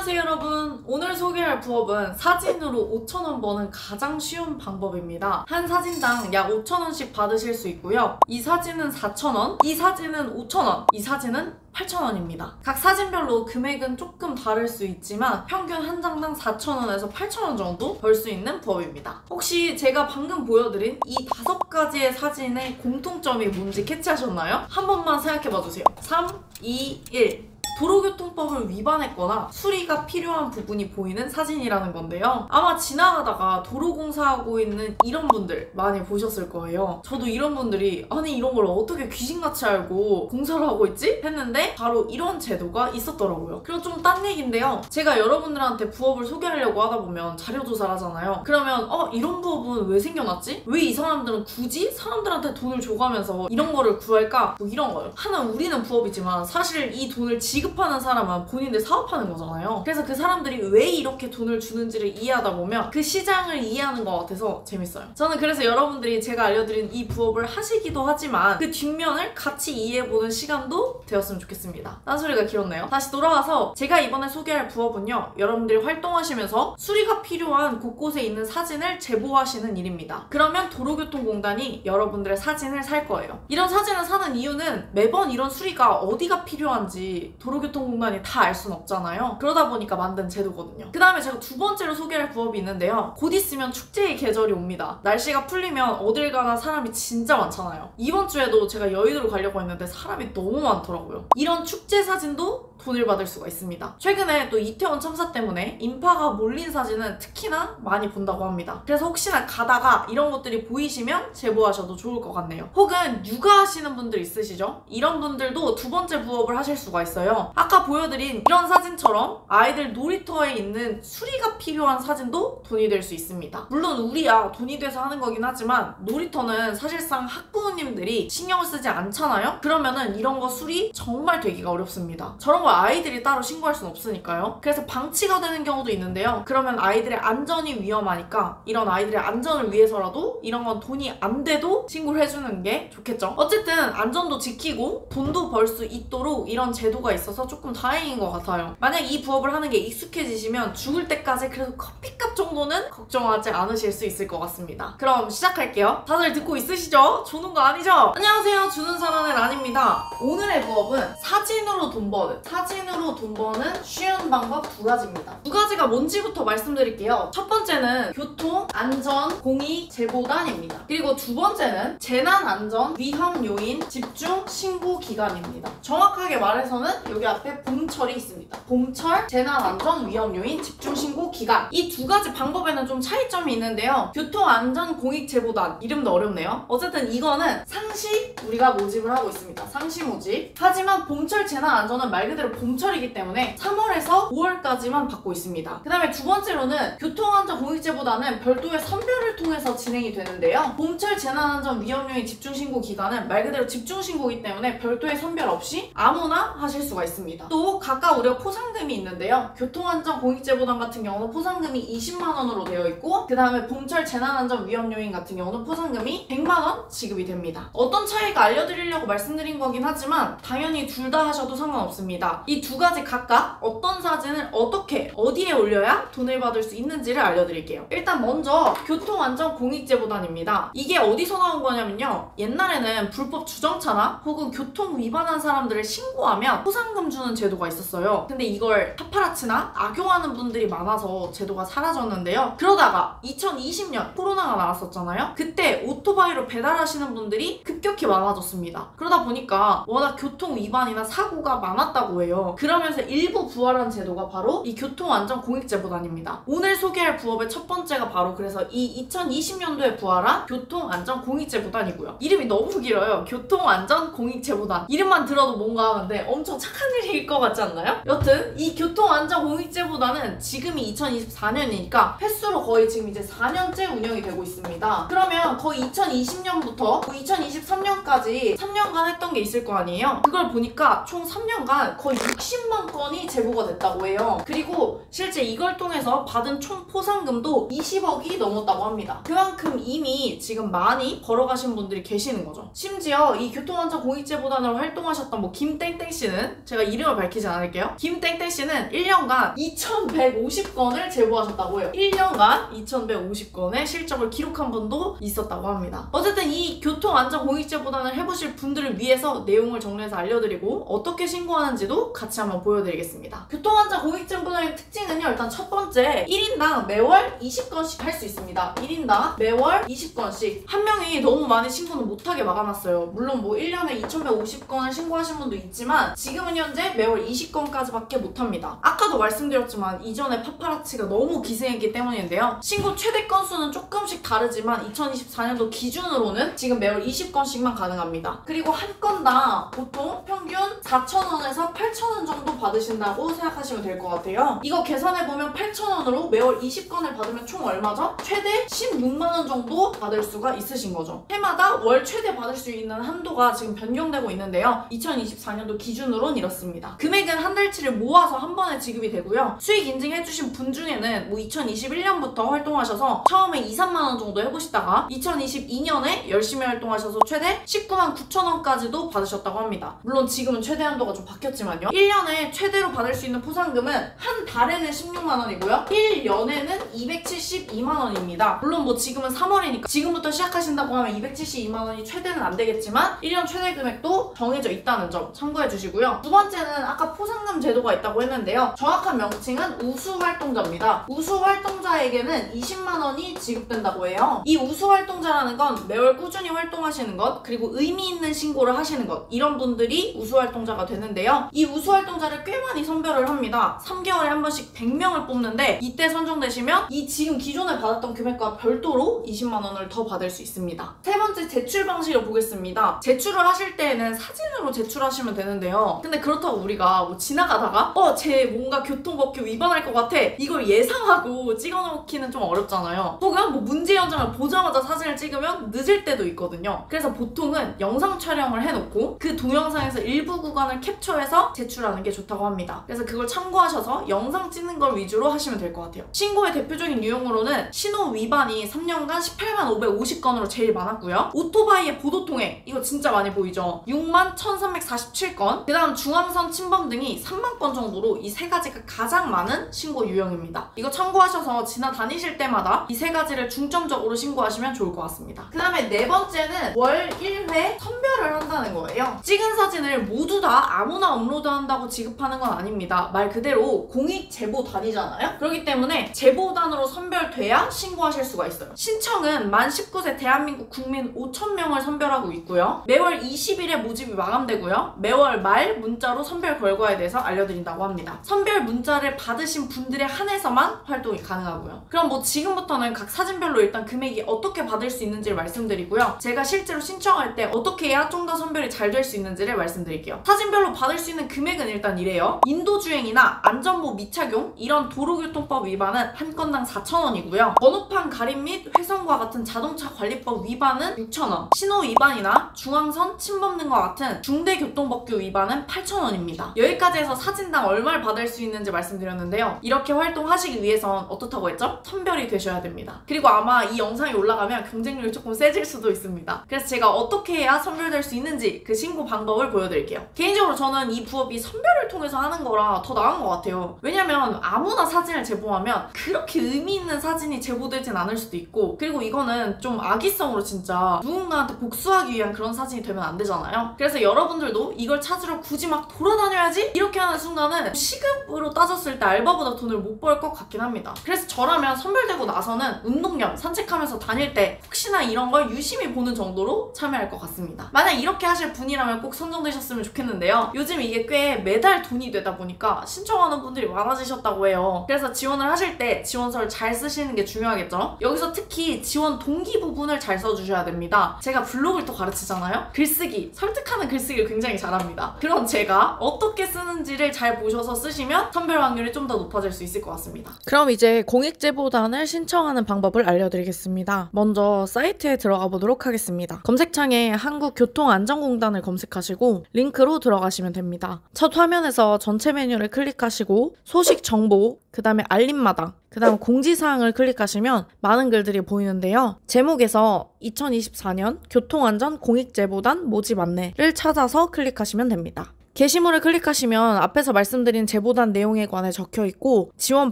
안녕하세요 여러분. 오늘 소개할 부업은 사진으로 5,000원 버는 가장 쉬운 방법입니다. 한 사진당 약 5,000원씩 받으실 수 있고요. 이 사진은 4,000원, 이 사진은 5,000원, 이 사진은 8,000원입니다. 각 사진별로 금액은 조금 다를 수 있지만 평균 한 장당 4,000원에서 8,000원 정도 벌 수 있는 부업입니다. 혹시 제가 방금 보여드린 이 5가지의 사진의 공통점이 뭔지 캐치하셨나요? 한 번만 생각해봐주세요. 3, 2, 1. 도로교통법을 위반했거나 수리가 필요한 부분이 보이는 사진이라는 건데요. 아마 지나가다가 도로공사하고 있는 이런 분들 많이 보셨을 거예요. 저도 이런 분들이 아니 이런 걸 어떻게 귀신같이 알고 공사를 하고 있지? 했는데 바로 이런 제도가 있었더라고요. 그럼 좀 딴 얘기인데요. 제가 여러분들한테 부업을 소개하려고 하다 보면 자료조사를 하잖아요. 그러면 이런 부업은 왜 생겨났지? 왜 이 사람들은 굳이 사람들한테 돈을 줘가면서 이런 거를 구할까? 뭐 이런 거요. 하는 우리는 부업이지만 사실 이 돈을 지급하는 사람은 본인들 사업하는 거잖아요. 그래서 그 사람들이 왜 이렇게 돈을 주는지를 이해하다 보면 그 시장을 이해하는 것 같아서 재밌어요. 저는 그래서 여러분들이 제가 알려드린 이 부업을 하시기도 하지만 그 뒷면을 같이 이해해보는 시간도 되었으면 좋겠습니다. 딴소리가 길었네요. 다시 돌아와서 제가 이번에 소개할 부업은요, 여러분들이 활동하시면서 수리가 필요한 곳곳에 있는 사진을 제보하시는 일입니다. 그러면 도로교통공단이 여러분들의 사진을 살 거예요. 이런 사진을 사는 이유는 매번 이런 수리가 어디가 필요한지 도로교통공단이 다 알 순 없잖아요. 그러다 보니까 만든 제도거든요. 그 다음에 제가 두 번째로 소개할 부업이 있는데요. 곧 있으면 축제의 계절이 옵니다. 날씨가 풀리면 어딜 가나 사람이 진짜 많잖아요. 이번 주에도 제가 여의도로 가려고 했는데 사람이 너무 많더라고요. 이런 축제 사진도 돈을 받을 수가 있습니다. 최근에 또 이태원 참사 때문에 인파가 몰린 사진은 특히나 많이 본다고 합니다. 그래서 혹시나 가다가 이런 것들이 보이시면 제보하셔도 좋을 것 같네요. 혹은 육아하시는 분들 있으시죠? 이런 분들도 두 번째 부업을 하실 수가 있어요. 아까 보여드린 이런 사진처럼 아이들 놀이터에 있는 수리가 필요한 사진도 돈이 될 수 있습니다. 물론 우리야 돈이 돼서 하는 거긴 하지만 놀이터는 사실상 학부모님들이 신경을 쓰지 않잖아요? 그러면은 이런 거 수리 정말 되기가 어렵습니다. 저런 거 아이들이 따로 신고할 순 없으니까요. 그래서 방치가 되는 경우도 있는데요. 그러면 아이들의 안전이 위험하니까 이런 아이들의 안전을 위해서라도 이런 건 돈이 안 돼도 신고를 해주는 게 좋겠죠. 어쨌든 안전도 지키고 돈도 벌 수 있도록 이런 제도가 있어서 조금 다행인 것 같아요. 만약 이 부업을 하는 게 익숙해지시면 죽을 때까지 그래도 커피값 정도는 걱정하지 않으실 수 있을 것 같습니다. 그럼 시작할게요. 다들 듣고 있으시죠? 조는 거 아니죠? 안녕하세요. 주는 사람의 란입니다. 오늘의 부업은 사진으로 돈 버는 쉬운 방법 두 가지입니다. 두 가지가 뭔지부터 말씀드릴게요. 첫 번째는 교통, 안전, 공익, 제보단입니다. 그리고 두 번째는 재난, 안전, 위험 요인, 집중, 신고 기간입니다. 정확하게 말해서는 여기 앞에 봄철이 있습니다. 봄철, 재난, 안전, 위험 요인, 집중, 신고 기간. 이 두 가지 방법에는 좀 차이점이 있는데요. 교통, 안전, 공익, 제보단. 이름도 어렵네요. 어쨌든 이거는 상시 우리가 모집을 하고 있습니다. 상시 모집. 하지만 봄철, 재난, 안전은 말 그대로 봄철이기 때문에 3월에서 5월까지만 받고 있습니다. 그 다음에 두 번째로는 교통안전 공익제보단은 별도의 선별을 통해서 진행이 되는데요. 봄철 재난안전 위험요인 집중신고 기간은 말 그대로 집중신고이기 때문에 별도의 선별 없이 아무나 하실 수가 있습니다. 또 각각 우리가 포상금이 있는데요. 교통안전 공익제보단 같은 경우는 포상금이 20만원으로 되어 있고 그 다음에 봄철 재난안전 위험요인 같은 경우는 포상금이 100만원 지급이 됩니다. 어떤 차이가 알려드리려고 말씀드린 거긴 하지만 당연히 둘 다 하셔도 상관없습니다. 이 두 가지 각각 어떤 사진을 어떻게 어디에 올려야 돈을 받을 수 있는지를 알려드릴게요. 일단 먼저 교통안전 공익제보단입니다. 이게 어디서 나온 거냐면요. 옛날에는 불법 주정차나 혹은 교통 위반한 사람들을 신고하면 포상금 주는 제도가 있었어요. 근데 이걸 파파라치나 악용하는 분들이 많아서 제도가 사라졌는데요. 그러다가 2020년 코로나가 나왔었잖아요. 그때 오토바이로 배달하시는 분들이 급격히 많아졌습니다. 그러다 보니까 워낙 교통 위반이나 사고가 많았다고 해요. 그러면서 일부 부활한 제도가 바로 이 교통안전공익제보단입니다. 오늘 소개할 부업의 첫 번째가 바로 그래서 이 2020년도에 부활한 교통안전공익제보단이고요. 이름이 너무 길어요. 교통안전공익제보단. 이름만 들어도 뭔가 근데 엄청 착한 일일 것 같지 않나요? 여튼 이 교통안전공익제보단은 지금이 2024년이니까 횟수로 거의 지금 이제 4년째 운영이 되고 있습니다. 그러면 거의 2020년부터 2023년까지 3년간 했던 게 있을 거 아니에요? 그걸 보니까 총 3년간 거의 60만 건이 제보가 됐다고 해요. 그리고 실제 이걸 통해서 받은 총 포상금도 20억이 넘었다고 합니다. 그만큼 이미 지금 많이 벌어가신 분들이 계시는 거죠. 심지어 이 교통안전공익제보단으로 활동하셨던 김땡땡 씨는, 제가 이름을 밝히진 않을게요. 김땡땡 씨는 1년간 2150건을 제보하셨다고 해요. 1년간 2150건의 실적을 기록한 분도 있었다고 합니다. 어쨌든 이 교통안전공익제보단을 해보실 분들을 위해서 내용을 정리해서 알려드리고 어떻게 신고하는지도 같이 한번 보여드리겠습니다. 교통안전공익제보단의 특징은요, 일단 첫 번째, 1인당 매월 20건씩 할 수 있습니다. 1인당 매월 20건씩. 한 명이 너무 많이 신고는 못하게 막아놨어요. 물론 1년에 2150건을 신고하신 분도 있지만 지금은 현재 매월 20건까지밖에 못합니다. 아까도 말씀드렸지만 이전에 파파라치가 너무 기생했기 때문인데요. 신고 최대 건수는 조금씩 다르지만 2024년도 기준으로는 지금 매월 20건씩만 가능합니다. 그리고 한 건당 보통 평균 4,000원에서 8,000원 정도 받으신다고 생각하시면 될 것 같아요. 이거 계산해보면 8,000원으로 매월 20건을 받으면 총 얼마죠? 최대 16만원 정도 받을 수가 있으신 거죠. 해마다 월 최대 받을 수 있는 한도가 지금 변경되고 있는데요. 2024년도 기준으로는 이렇습니다. 금액은 한 달치를 모아서 한 번에 지급이 되고요. 수익 인증해주신 분 중에는 2021년부터 활동하셔서 처음에 2, 3만원 정도 해보시다가 2022년에 열심히 활동하셔서 최대 19만 9천원까지도 받으셨다고 합니다. 물론 지금은 최대 한도가 좀 바뀌었지만요. 1년에 최대로 받을 수 있는 포상금은 한 달에는 16만원이고요. 1년에는 272만원입니다. 물론 지금은 3월이니까 지금부터 시작하신다고 하면 272만원이 최대는 안 되겠지만 1년 최대 금액도 정해져 있다는 점 참고해 주시고요. 두 번째는 아까 포상금 제도가 있다고 했는데요. 정확한 명칭은 우수활동자입니다. 우수활동자에게는 20만원이 지급된다고 해요. 이 우수활동자라는 건 매월 꾸준히 활동하시는 것, 그리고 의미 있는 신고를 하시는 것, 이런 분들이 우수활동자가 되는데요. 이 우수활동자를 꽤 많이 선별을 합니다. 3개월에 한 번씩 100명을 뽑는데 이때 선정되시면 이 지금 기존에 받았던 금액과 별도로 20만원을 더 받을 수 있습니다. 세 번째, 제출 방식을 보겠습니다. 제출을 하실 때에는 사진으로 제출하시면 되는데요. 근데 그렇다고 우리가 지나가다가 쟤 뭔가 교통법규 위반할 것 같아, 이걸 예상하고 찍어놓기는 좀 어렵잖아요. 혹은 문제 현장을 보자마자 사진을 찍으면 늦을 때도 있거든요. 그래서 보통은 영상 촬영을 해놓고 그 동영상에서 일부 구간을 캡처해서 제출하는 게 좋다고 합니다. 그래서 그걸 참고하셔서 영상 찍는 걸 위주로 하시면 될 것 같아요. 신고의 대표적인 유형으로는 신호 위반이 3년간 18만 550건으로 제일 많았고요. 오토바이의 보도통행, 이거 진짜 많이 보이죠? 6만 1347건, 그 다음 중앙선 침범 등이 3만 건 정도로 이 세 가지가 가장 많은 신고 유형입니다. 이거 참고하셔서 지나다니실 때마다 이 세 가지를 중점적으로 신고하시면 좋을 것 같습니다. 그 다음에 네 번째는 월 1회 선별을 한다는 거예요. 찍은 사진을 모두 다 아무나 업로드한다고 지급하는 건 아닙니다. 말 그대로 공익 제보단이잖아요. 그렇기 때문에 제보단으로 선별돼야 신고하실 수가 있어요. 신청은 만 19세 대한민국 국민 5,000명을 선별하고 있고요. 매월 20일에 모집이 마감되고요. 매월 말 문자로 선별 결과에 대해서 알려드린다고 합니다. 선별 문자를 받으신 분들에 한해서만 활동이 가능하고요. 그럼 지금부터는 각 사진별로 일단 금액이 어떻게 받을 수 있는지를 말씀드리고요. 제가 실제로 신청할 때 어떻게 해야 좀 더 선별이 잘 될 수 있는지를 말씀드릴게요. 사진별로 받을 수 있는 금액은 일단 이래요. 인도주행이나 안전모 미착용, 이런 도로교통법 위반은 한 건당 4,000원이고요. 번호판 가림 및 훼손과 같은 자동차 관리법 위반은 6,000원, 신호 위반이나 중앙선 침범 등과 같은 중대교통법규 위반은 8,000원입니다. 여기까지 해서 사진당 얼마를 받을 수 있는지 말씀드렸는데요. 이렇게 활동하시기 위해선 어떻다고 했죠? 선별이 되셔야 됩니다. 그리고 아마 이 영상이 올라가면 경쟁률이 조금 세질 수도 있습니다. 그래서 제가 어떻게 해야 선별될 수 있는지 그 신고 방법을 보여드릴게요. 개인적으로 저는 이 부업이 선별을 통해서 하는 거라 더 나은 것 같아요. 왜냐면 아무나 사진을 제보하면 그렇게 의미 있는 사진이 제보되진 않을 수도 있고, 그리고 이거는 좀 악의성으로 진짜 누군가한테 복수하기 위한 그런 사진이 되면 안 되잖아요. 그래서 여러분들도 이걸 찾으러 굳이 막 돌아다녀야지 이렇게 하는 순간은 시급으로 따졌을 때 알바보다 돈을 못 벌 것 같긴 합니다. 그래서 저라면 선별되고 나서는 운동 겸 산책하면서 다닐 때 혹시나 이런 걸 유심히 보는 정도로 참여할 것 같습니다. 만약 이렇게 하실 분이라면 꼭 선정되셨으면 좋겠는데요. 요즘 이게 꽤 매달 돈이 되다 보니까 신청하는 분들이 많아지셨다고 해요. 그래서 지원을 하실 때 지원서를 잘 쓰시는 게 중요하겠죠? 여기서 특히 지원 동기 부분을 잘 써주셔야 됩니다. 제가 블로그를 또 가르치잖아요? 글쓰기, 설득하는 글쓰기를 굉장히 잘합니다. 그럼 제가 어떻게 쓰는지를 잘 보셔서 쓰시면 선별 확률이 좀 더 높아질 수 있을 것 같습니다. 그럼 이제 공익제보단을 신청하는 방법을 알려드리겠습니다. 먼저 사이트에 들어가 보도록 하겠습니다. 검색창에 한국교통안전공단을 검색하시고 링크로 들어가시면 됩니다. 첫 화면에서 전체 메뉴를 클릭하시고 소식 정보, 그 다음에 알림마당, 그 다음 공지사항을 클릭하시면 많은 글들이 보이는데요. 제목에서 2024년 교통안전 공익제보단 모집 안내를 찾아서 클릭하시면 됩니다. 게시물을 클릭하시면 앞에서 말씀드린 제보단 내용에 관해 적혀있고 지원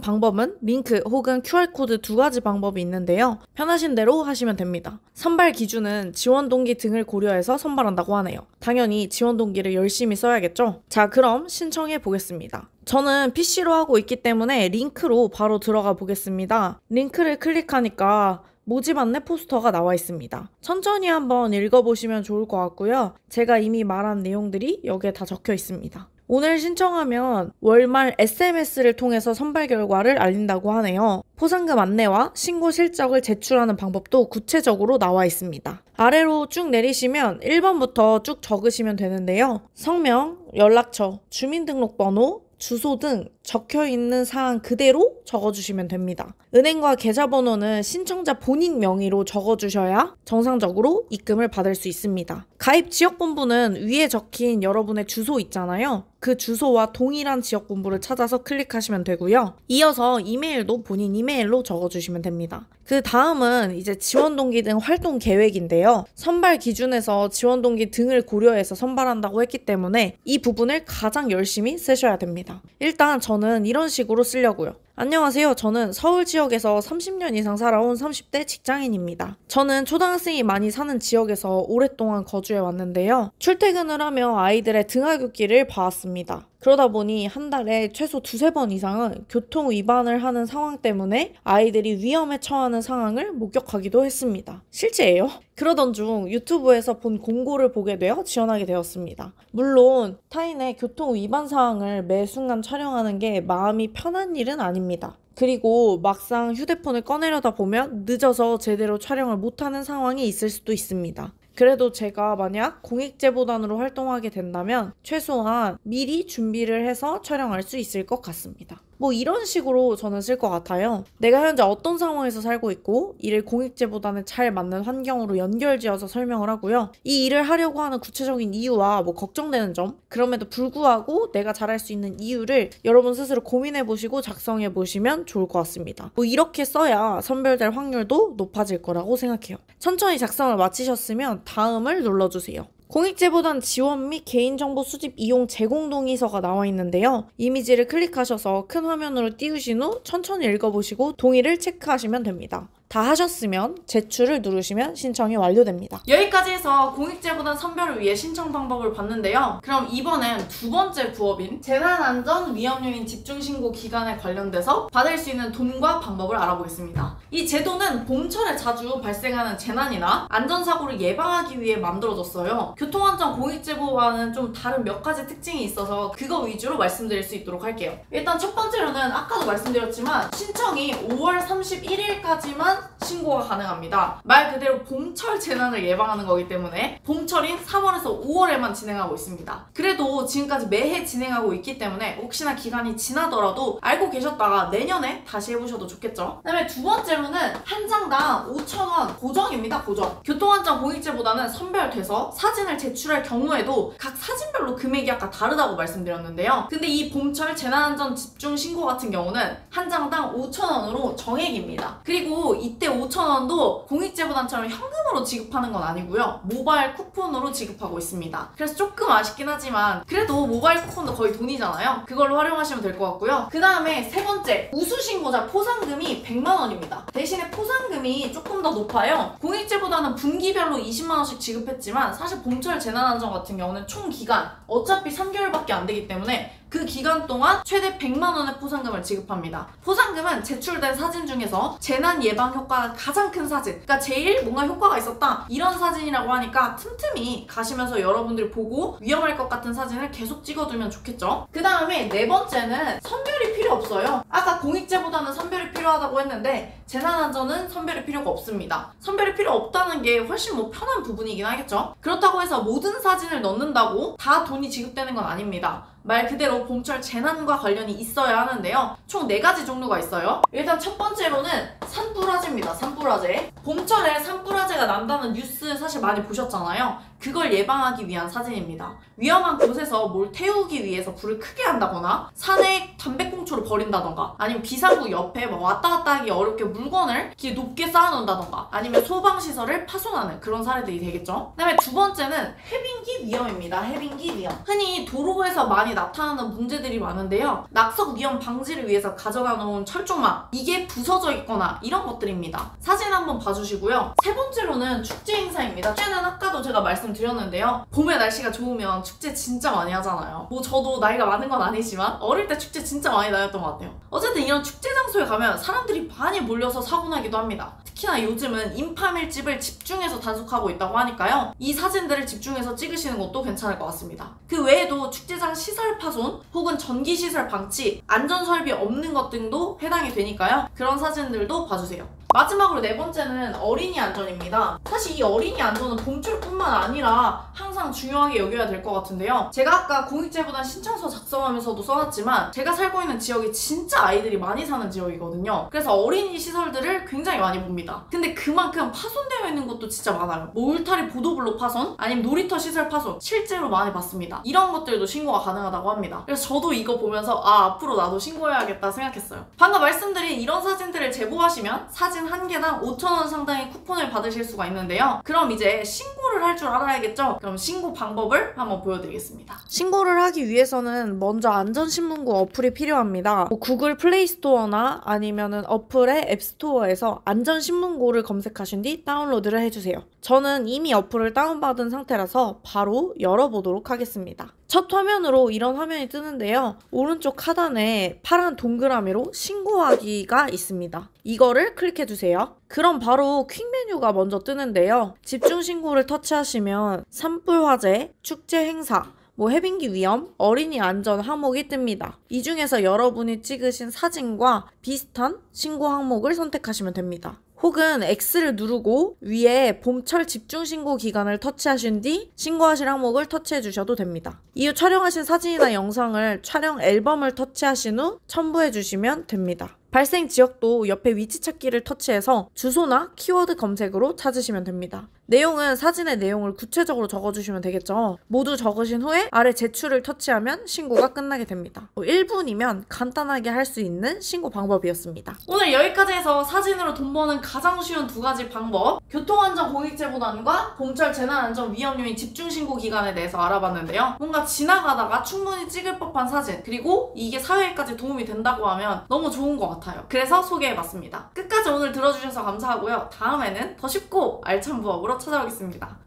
방법은 링크 혹은 QR코드 2가지 방법이 있는데요. 편하신 대로 하시면 됩니다. 선발 기준은 지원 동기 등을 고려해서 선발한다고 하네요. 당연히 지원 동기를 열심히 써야겠죠? 자, 그럼 신청해 보겠습니다. 저는 PC로 하고 있기 때문에 링크로 바로 들어가 보겠습니다. 링크를 클릭하니까 모집 안내 포스터가 나와 있습니다. 천천히 한번 읽어보시면 좋을 것 같고요. 제가 이미 말한 내용들이 여기에 다 적혀 있습니다. 오늘 신청하면 월말 SMS를 통해서 선발 결과를 알린다고 하네요. 포상금 안내와 신고 실적을 제출하는 방법도 구체적으로 나와 있습니다. 아래로 쭉 내리시면 1번부터 쭉 적으시면 되는데요. 성명, 연락처, 주민등록번호, 주소 등 적혀있는 사항 그대로 적어주시면 됩니다. 은행과 계좌번호는 신청자 본인 명의로 적어주셔야 정상적으로 입금을 받을 수 있습니다. 가입 지역본부는 위에 적힌 여러분의 주소 있잖아요. 그 주소와 동일한 지역본부를 찾아서 클릭하시면 되고요. 이어서 이메일도 본인 이메일로 적어주시면 됩니다. 그 다음은 이제 지원 동기 등 활동 계획인데요. 선발 기준에서 지원 동기 등을 고려해서 선발한다고 했기 때문에 이 부분을 가장 열심히 쓰셔야 됩니다. 일단 저는 이런 식으로 쓰려고요. 안녕하세요. 저는 서울 지역에서 30년 이상 살아온 30대 직장인입니다. 저는 초등학생이 많이 사는 지역에서 오랫동안 거주해 왔는데요. 출퇴근을 하며 아이들의 등하굣길을 봐왔습니다. 그러다 보니 한 달에 최소 2-3번 이상은 교통 위반을 하는 상황 때문에 아이들이 위험에 처하는 상황을 목격하기도 했습니다. 실제예요. 그러던 중 유튜브에서 본 공고를 보게 되어 지원하게 되었습니다. 물론 타인의 교통 위반 사항을 매 순간 촬영하는 게 마음이 편한 일은 아닙니다. 그리고 막상 휴대폰을 꺼내려다 보면 늦어서 제대로 촬영을 못하는 상황이 있을 수도 있습니다. 그래도 제가 만약 공익제보단으로 활동하게 된다면 최소한 미리 준비를 해서 촬영할 수 있을 것 같습니다. 뭐 이런 식으로 저는 쓸 것 같아요. 내가 현재 어떤 상황에서 살고 있고 이를 공익제보단에 잘 맞는 환경으로 연결지어서 설명을 하고요. 이 일을 하려고 하는 구체적인 이유와 뭐 걱정되는 점, 그럼에도 불구하고 내가 잘할 수 있는 이유를 여러분 스스로 고민해보시고 작성해보시면 좋을 것 같습니다. 뭐 이렇게 써야 선별될 확률도 높아질 거라고 생각해요. 천천히 작성을 마치셨으면 다음을 눌러주세요. 공익제보단 지원 및 개인정보 수집 이용 제공 동의서가 나와 있는데요. 이미지를 클릭하셔서 큰 화면으로 띄우신 후 천천히 읽어보시고 동의를 체크하시면 됩니다. 다 하셨으면 제출을 누르시면 신청이 완료됩니다. 여기까지 해서 공익제보단 선별을 위해 신청 방법을 봤는데요. 그럼 이번엔 두 번째 부업인 재난안전 위험요인 집중신고 기간에 관련돼서 받을 수 있는 돈과 방법을 알아보겠습니다. 이 제도는 봄철에 자주 발생하는 재난이나 안전사고를 예방하기 위해 만들어졌어요. 교통안전 공익제보와는 좀 다른 몇 가지 특징이 있어서 그거 위주로 말씀드릴 수 있도록 할게요. 일단 첫 번째로는 아까도 말씀드렸지만 신청이 5월 31일까지만 신고가 가능합니다. 말 그대로 봄철 재난을 예방하는 거기 때문에 봄철인 3월에서 5월에만 진행하고 있습니다. 그래도 지금까지 매해 진행하고 있기 때문에 혹시나 기간이 지나더라도 알고 계셨다가 내년에 다시 해보셔도 좋겠죠. 그 다음에 두 번째로는 한 장당 5,000원 고정입니다. 고정. 교통안전 공익제보다는 선별돼서 사진을 제출할 경우에도 각 사진별로 금액이 아까 다르다고 말씀드렸는데요. 근데 이 봄철 재난안전 집중신고 같은 경우는 한 장당 5,000원으로 정액입니다. 그리고 이때 5,000원도 공익제보단처럼 현금으로 지급하는 건 아니고요. 모바일 쿠폰으로 지급하고 있습니다. 그래서 조금 아쉽긴 하지만 그래도 모바일 쿠폰도 거의 돈이잖아요. 그걸로 활용하시면 될 것 같고요. 그 다음에 세 번째, 우수신고자 포상금이 100만 원입니다. 대신에 포상금이 조금 더 높아요. 공익제보다는 분기별로 20만 원씩 지급했지만 사실 봄철 재난안전 같은 경우는 총 기간 어차피 3개월밖에 안 되기 때문에 그 기간 동안 최대 100만 원의 포상금을 지급합니다. 포상금은 제출된 사진 중에서 재난 예방 효과가 가장 큰 사진, 그러니까 제일 뭔가 효과가 있었다 이런 사진이라고 하니까 틈틈이 가시면서 여러분들이 보고 위험할 것 같은 사진을 계속 찍어두면 좋겠죠. 그 다음에 네 번째는 선별이 필요 없어요. 아까 공익제보다는 선별이 필요하다고 했는데 재난안전은 선별이 필요가 없습니다. 선별이 필요 없다는 게 훨씬 뭐 편한 부분이긴 하겠죠. 그렇다고 해서 모든 사진을 넣는다고 다 돈이 지급되는 건 아닙니다. 말 그대로 봄철 재난과 관련이 있어야 하는데요. 총 4가지 종류가 있어요. 일단 첫 번째로는 산불화재입니다. 산불화재. 봄철에 산불화재가 난다는 뉴스 사실 많이 보셨잖아요. 그걸 예방하기 위한 사진입니다. 위험한 곳에서 뭘 태우기 위해서 불을 크게 한다거나 산에 담배꽁초를 버린다던가 아니면 비상구 옆에 막 왔다 갔다 하기 어렵게 물건을 이렇게 높게 쌓아놓는다던가 아니면 소방시설을 파손하는 그런 사례들이 되겠죠. 그 다음에 두 번째는 해빙기 위험입니다. 해빙기 위험. 흔히 도로에서 많이 나타나는 문제들이 많은데요. 낙석 위험 방지를 위해서 가져다 놓은 철조망 이게 부서져 있거나 이런 것들입니다. 사진 한번 봐주시고요. 세 번째로는 축제 행사입니다. 축제는 아까도 제가 말씀드렸는데요. 봄에 날씨가 좋으면 축제 진짜 많이 하잖아요. 뭐 저도 나이가 많은 건 아니지만 어릴 때 축제 진짜 많이 다녔던 것 같아요. 어쨌든 이런 축제 장소에 가면 사람들이 많이 몰려서 사고 나기도 합니다. 특히나 요즘은 인파 밀집을 집중해서 단속하고 있다고 하니까요. 이 사진들을 집중해서 찍으시는 것도 괜찮을 것 같습니다. 그 외에도 축제장 시설 파손 혹은 전기시설 방치, 안전설비 없는 것 등도 해당이 되니까요. 그런 사진들도 봐주세요. 마지막으로 네 번째는 어린이 안전입니다. 사실 이 어린이 안전은 봄철뿐만 아니라 항상 중요하게 여겨야 될 것 같은데요. 제가 아까 공익제보단 신청서 작성하면서도 써놨지만 제가 살고 있는 지역이 진짜 아이들이 많이 사는 지역이거든요. 그래서 어린이 시설들을 굉장히 많이 봅니다. 근데 그만큼 파손되어 있는 것도 진짜 많아요. 뭐 울타리 보도블록 파손, 아니면 놀이터 시설 파손 실제로 많이 봤습니다. 이런 것들도 신고가 가능하다고 합니다. 그래서 저도 이거 보면서 앞으로 나도 신고해야겠다 생각했어요. 방금 말씀드린 이런 사진들을 제보하시면 사진 한 개당 5,000원 상당의 쿠폰을 받으실 수가 있는데요. 그럼 이제 신고를 할 줄 알아야겠죠? 그럼 신고 방법을 한번 보여드리겠습니다. 신고를 하기 위해서는 먼저 안전신문고 어플이 필요합니다. 뭐 구글 플레이 스토어나 아니면은 어플의 앱스토어에서 안전신문고를 검색하신 뒤 다운로드를 해주세요. 저는 이미 어플을 다운받은 상태라서 바로 열어보도록 하겠습니다. 첫 화면으로 이런 화면이 뜨는데요. 오른쪽 하단에 파란 동그라미로 신고하기가 있습니다. 이거를 클릭해주세요. 그럼 바로 퀵 메뉴가 먼저 뜨는데요. 집중 신고를 터치하시면 산불 화재, 축제 행사, 뭐 해빙기 위험, 어린이 안전 항목이 뜹니다. 이 중에서 여러분이 찍으신 사진과 비슷한 신고 항목을 선택하시면 됩니다. 혹은 X를 누르고 위에 봄철 집중신고 기간을 터치하신 뒤 신고하실 항목을 터치해 주셔도 됩니다. 이후 촬영하신 사진이나 영상을 촬영 앨범을 터치하신 후 첨부해 주시면 됩니다. 발생 지역도 옆에 위치 찾기를 터치해서 주소나 키워드 검색으로 찾으시면 됩니다. 내용은 사진의 내용을 구체적으로 적어주시면 되겠죠. 모두 적으신 후에 아래 제출을 터치하면 신고가 끝나게 됩니다. 1분이면 간단하게 할 수 있는 신고 방법이었습니다. 오늘 여기까지 해서 사진으로 돈 버는 가장 쉬운 두 가지 방법, 교통안전 공익제보단과 봄철 재난안전 위험요인 집중신고 기간에 대해서 알아봤는데요. 뭔가 지나가다가 충분히 찍을 법한 사진, 그리고 이게 사회에까지 도움이 된다고 하면 너무 좋은 것 같아요. 그래서 소개해봤습니다. 끝까지 오늘 들어주셔서 감사하고요. 다음에는 더 쉽고 알찬 부업으로 찾아오겠습니다.